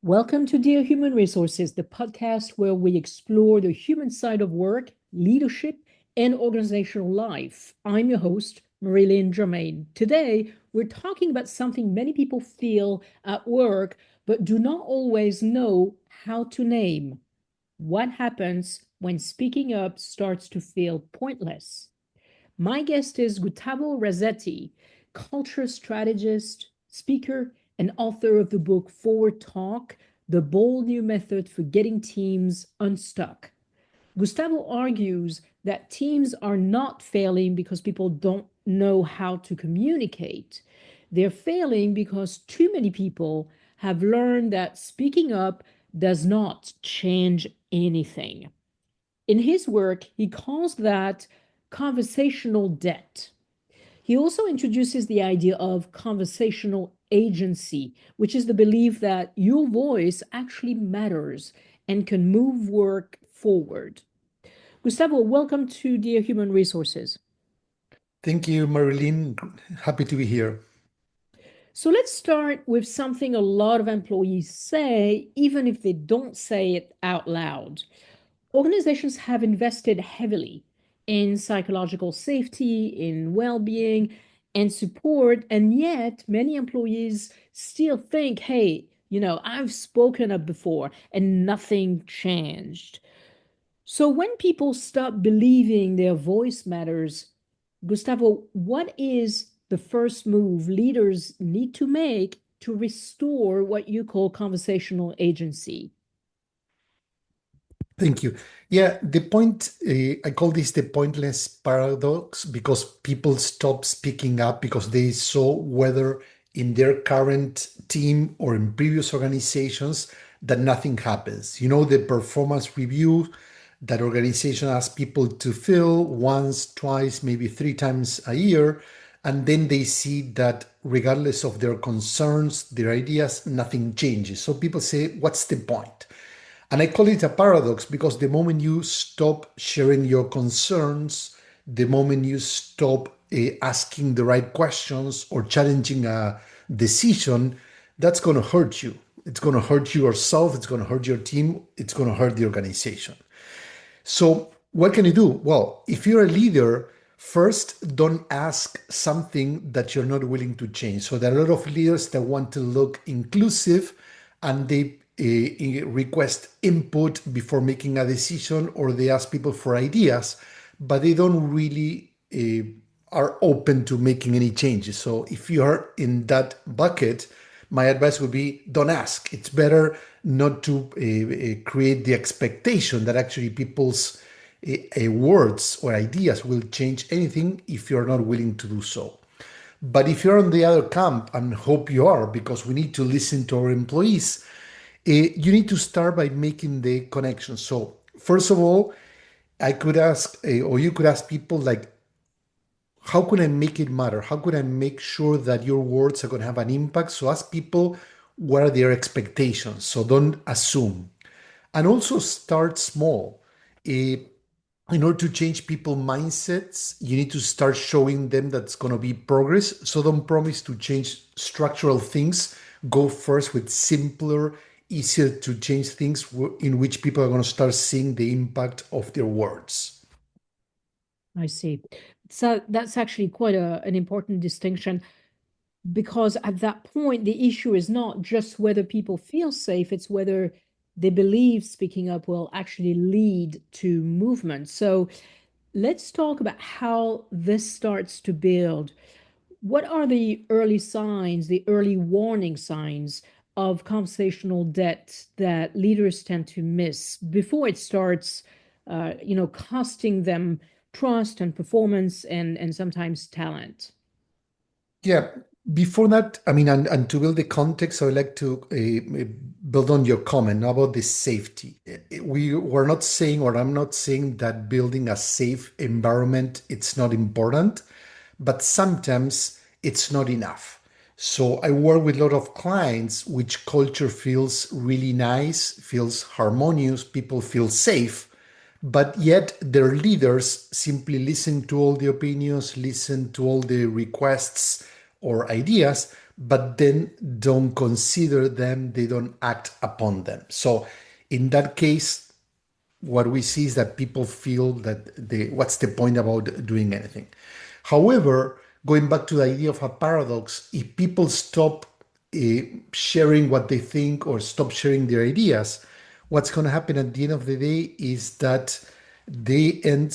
Welcome to Dear Human Resources, the podcast where we explore the human side of work, leadership, and organizational life. I'm your host, Marilyn Germain. Today, we're talking about something many people feel at work, but do not always know how to name. What happens when speaking up starts to feel pointless? My guest is Gustavo Razzetti, culture strategist, speaker, and author of the book Forward Talk, The Bold New Method for Getting Teams Unstuck. Gustavo argues that teams are not failing because people don't know how to communicate. They're failing because too many people have learned that speaking up does not change anything. In his work, he calls that conversational debt. He also introduces the idea of conversational agency, which is the belief that your voice actually matters and can move work forward. Gustavo, welcome to Dear Human Resources. Thank you, Marilyn. Happy to be here. So let's start with something a lot of employees say, even if they don't say it out loud. Organizations have invested heavily in psychological safety, in well being, and support. And yet, many employees still think, hey, I've spoken up before and nothing changed. So, when people stop believing their voice matters, Gustavo, what is the first move leaders need to make to restore what you call conversational agency? Thank you. Yeah, the point, I call this the pointless paradox because people stop speaking up because they saw whether in their current team or in previous organizations that nothing happens. You know, the performance review that organization asks people to fill once, twice, maybe three times a year. And then they see that regardless of their concerns, their ideas, nothing changes. So people say, what's the point? And I call it a paradox because the moment you stop sharing your concerns, the moment you stop asking the right questions or challenging a decision, that's going to hurt you. It's going to hurt you yourself, it's going to hurt your team, it's going to hurt the organization. So, what can you do? Well, if you're a leader, first, don't ask something that you're not willing to change. So, there are a lot of leaders that want to look inclusive and they request input before making a decision or they ask people for ideas, but they don't really are open to making any changes. So, if you are in that bucket, my advice would be don't ask. It's better not to create the expectation that actually people's words or ideas will change anything if you're not willing to do so. But if you're on the other camp, and hope you are, because we need to listen to our employees, you need to start by making the connection. So, first of all, I could ask, or you could ask people like, how could I make it matter? How could I make sure that your words are going to have an impact? So ask people what are their expectations. So don't assume. And also start small. In order to change people's mindsets, you need to start showing them that's going to be progress. So don't promise to change structural things. Go first with simpler, easier to change things in which people are going to start seeing the impact of their words. I see. So that's actually quite an important distinction because at that point, the issue is not just whether people feel safe, it's whether they believe speaking up will actually lead to movement. So let's talk about how this starts to build. What are the early signs, the early warning signs of conversational debt that leaders tend to miss before it starts, costing them trust and performance and sometimes talent? Yeah, before that, I mean, and to build the context, I would like to build on your comment about the safety. We were not saying, or I'm not saying that building a safe environment, it's not important, but sometimes it's not enough. So I work with a lot of clients which culture feels really nice, feels harmonious, people feel safe, but yet their leaders simply listen to all the opinions, listen to all the requests or ideas, but then don't consider them, they don't act upon them. So in that case, what we see is that people feel that what's the point about doing anything? However, going back to the idea of a paradox, if people stop sharing what they think or stop sharing their ideas, what's going to happen at the end of the day is that they end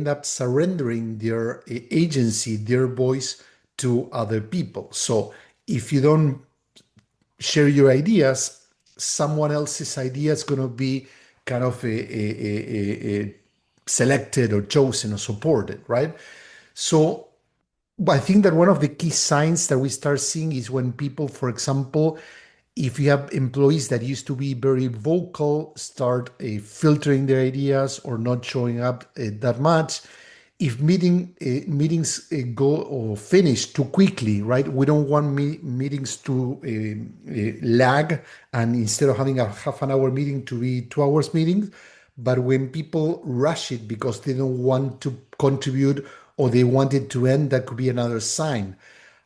up surrendering their agency, their voice to other people. So if you don't share your ideas, someone else's idea is going to be kind of a selected or chosen or supported, right? So I think that one of the key signs that we start seeing is when people, for example, if you have employees that used to be very vocal, start filtering their ideas or not showing up that much. If meetings go or finish too quickly, right? We don't want meetings to lag, and instead of having a half an hour meeting to be 2 hours meetings. But when people rush it because they don't want to contribute or they want it to end, that could be another sign.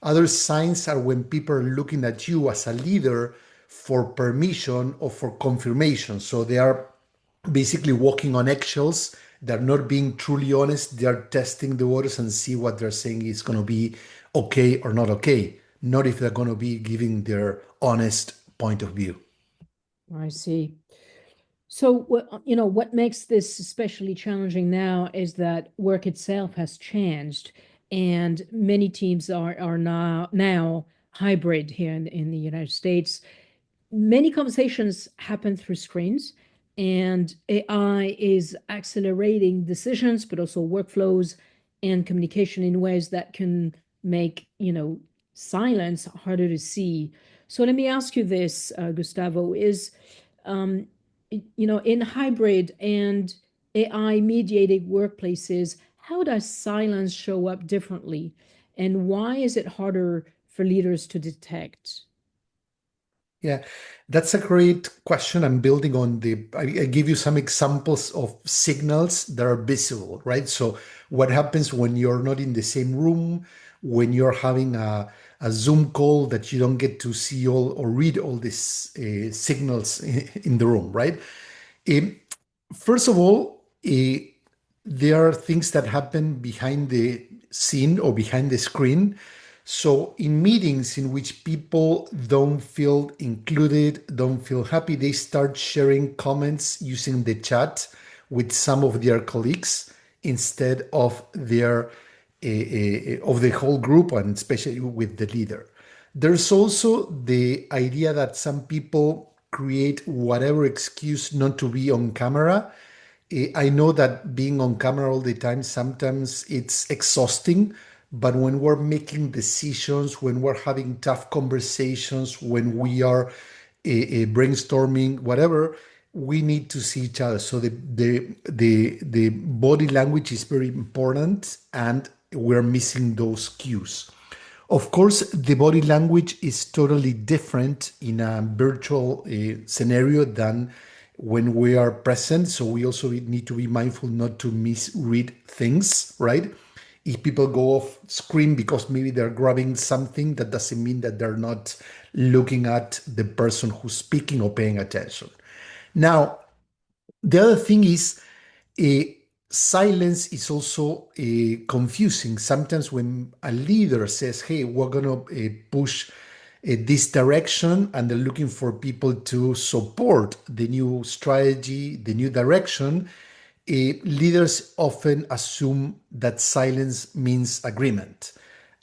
Other signs are when people are looking at you as a leader for permission or for confirmation. So they are basically walking on eggshells. They're not being truly honest. They're testing the waters and see what they're saying is going to be okay or not okay. Not if they're going to be giving their honest point of view. I see. So, what makes this especially challenging now is that work itself has changed, and many teams are now hybrid here in the United States. Many conversations happen through screens, and AI is accelerating decisions, but also workflows and communication in ways that can make, silence harder to see. So let me ask you this, Gustavo, um, in hybrid and AI mediated workplaces, how does silence show up differently? And why is it harder for leaders to detect? Yeah, that's a great question. I'm building on I give you some examples of signals that are visible, right? So, what happens when you're not in the same room, when you're having a Zoom call that you don't get to see all or read all these signals in the room, right? Um, First of all, there are things that happen behind the scene or behind the screen. So, in meetings in which people don't feel included, don't feel happy, they start sharing comments using the chat with some of their colleagues instead of the whole group, and especially with the leader. There's also the idea that some people create whatever excuse not to be on camera. I know that being on camera all the time, sometimes it's exhausting, but when we're making decisions, when we're having tough conversations, when we are brainstorming, whatever, we need to see each other. So the body language is very important, and we're missing those cues. Of course, the body language is totally different in a virtual scenario than when we are present. So we also need to be mindful not to misread things, right? If people go off screen because maybe they're grabbing something, that doesn't mean that they're not looking at the person who's speaking or paying attention. Now, the other thing is uh, silence is also confusing. Sometimes when a leader says, hey, we're going to push this direction, and they're looking for people to support the new strategy, the new direction, leaders often assume that silence means agreement.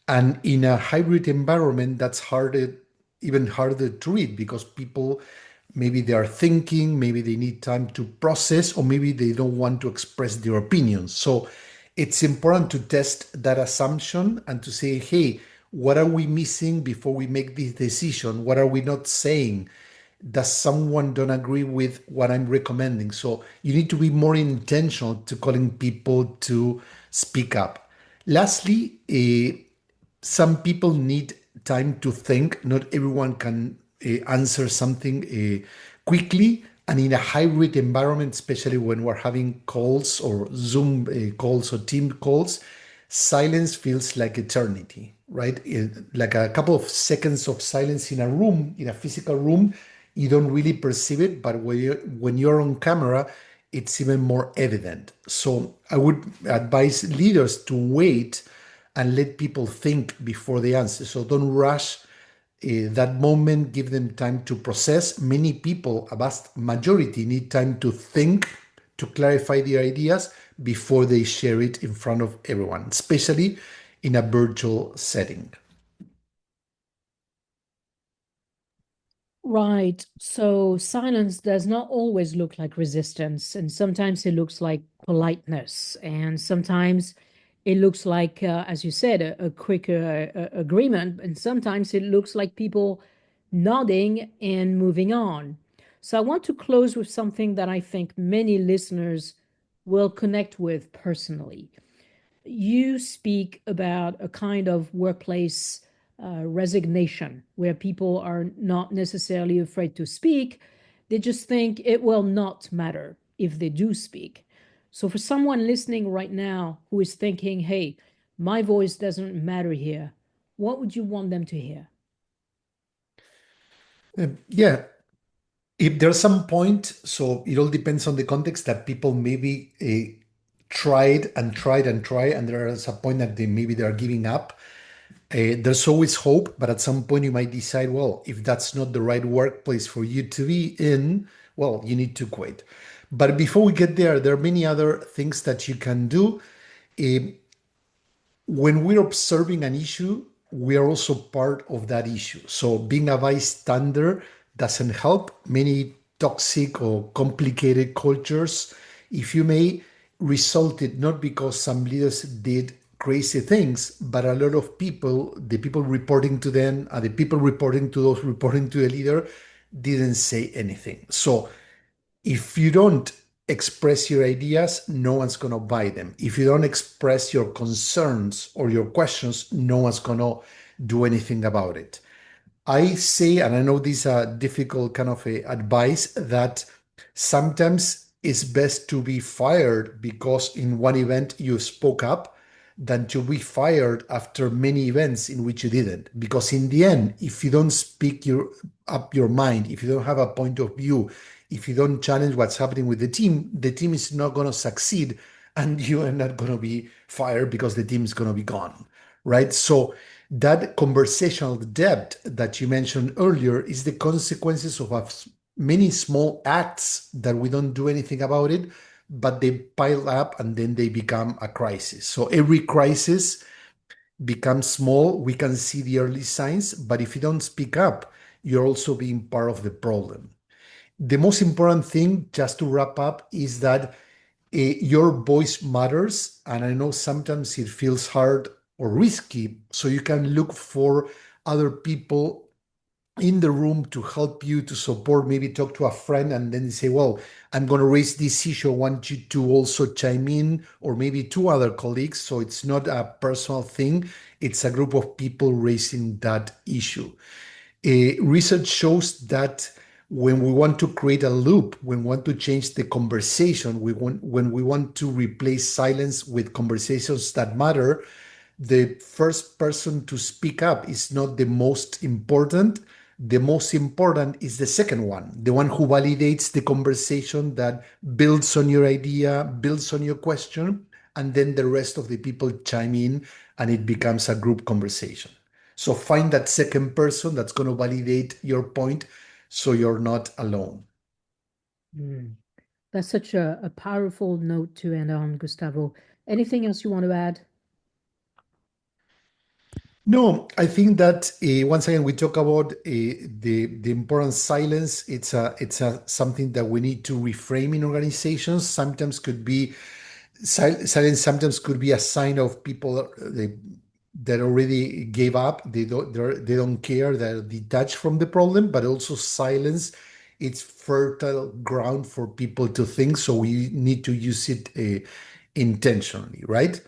And in a hybrid environment, that's harder, even harder to read because people maybe they are thinking, maybe they need time to process, or maybe they don't want to express their opinions. So it's important to test that assumption and to say, hey, what are we missing before we make this decision? What are we not saying? Does someone don't agree with what I'm recommending? So you need to be more intentional to calling people to speak up. Lastly, some people need time to think. Not everyone can answer something quickly. And in a hybrid environment, especially when we're having calls or Zoom calls or team calls, Silence feels like eternity, right? Like a couple of seconds of silence in a room, in a physical room, you don't really perceive it, but when you're on camera, it's even more evident. So I would advise leaders to wait and let people think before they answer. So don't rush that moment, give them time to process. Many people, a vast majority, need time to think, to clarify their ideas before they share it in front of everyone, especially in a virtual setting. Right. So silence does not always look like resistance, and sometimes it looks like politeness, and sometimes it looks like, as you said, a quick agreement, and sometimes it looks like people nodding and moving on. So I want to close with something that I think many listeners will connect with personally. You speak about a kind of workplace resignation where people are not necessarily afraid to speak. They just think it will not matter if they do speak. So, for someone listening right now who is thinking, hey, my voice doesn't matter here, what would you want them to hear? Yeah, if there's some point, so it all depends on the context that people maybe tried and tried and tried, and there is a point that maybe they're giving up. There's always hope, but at some point you might decide, well, if that's not the right workplace for you to be in, well, you need to quit. But before we get there are many other things that you can do. Eh, when we're observing an issue, we are also part of that issue. So being a bystander doesn't help. Many toxic or complicated cultures, if you may, resulted not because some leaders did crazy things, but a lot of people, the people reporting to them, and the people reporting to those reporting to the leader, didn't say anything. So if you don't express your ideas, no one's going to buy them. If you don't express your concerns or your questions, no one's going to do anything about it. I say, and I know this is a difficult kind of a advice, that sometimes it's best to be fired because in one event you spoke up than to be fired after many events in which you didn't. Because in the end, if you don't speak your mind, if you don't have a point of view, if you don't challenge what's happening with the team is not going to succeed, and you are not going to be fired because the team is going to be gone, right? So that conversational depth that you mentioned earlier is the consequences of many small acts that we don't do anything about it, but they pile up and then they become a crisis. So every crisis becomes small. We can see the early signs, but if you don't speak up, you're also being part of the problem. The most important thing, just to wrap up, is that your voice matters. And I know sometimes it feels hard or risky. So you can look for other people in the room to help you, to support, maybe talk to a friend and then say, well, I'm going to raise this issue. I want you to also chime in, or maybe two other colleagues. So it's not a personal thing, it's a group of people raising that issue. Research shows that when we want to create a loop, when we want to change the conversation, when we want to replace silence with conversations that matter, the first person to speak up is not the most important. The most important is the second one, the one who validates the conversation, that builds on your idea, builds on your question, and then the rest of the people chime in and it becomes a group conversation. So find that second person that's going to validate your point so you're not alone. Mm. That's such a powerful note to end on, Gustavo. Anything else you want to add? No, I think that once again we talk about the important silence. It's a something that we need to reframe in organizations. Sometimes could be silence. Sometimes could be a sign of people that already gave up. They don't care. They're detached from the problem. But also silence, it's fertile ground for people to think. So we need to use it intentionally, right?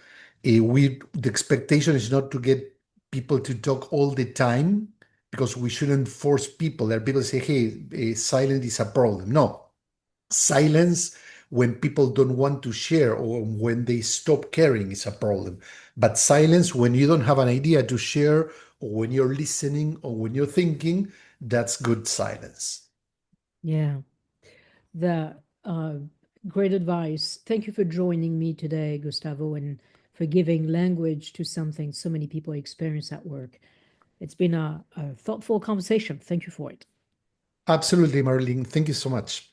The expectation is not to get people to talk all the time, because we shouldn't force people. There are people say, hey, silence is a problem. No, silence when people don't want to share or when they stop caring is a problem. But silence, when you don't have an idea to share, or when you're listening, or when you're thinking, that's good silence. Yeah. The great advice. Thank you for joining me today, Gustavo, and for giving language to something so many people experience at work. It's been a thoughtful conversation. Thank you for it. Absolutely, Marilyn. Thank you so much.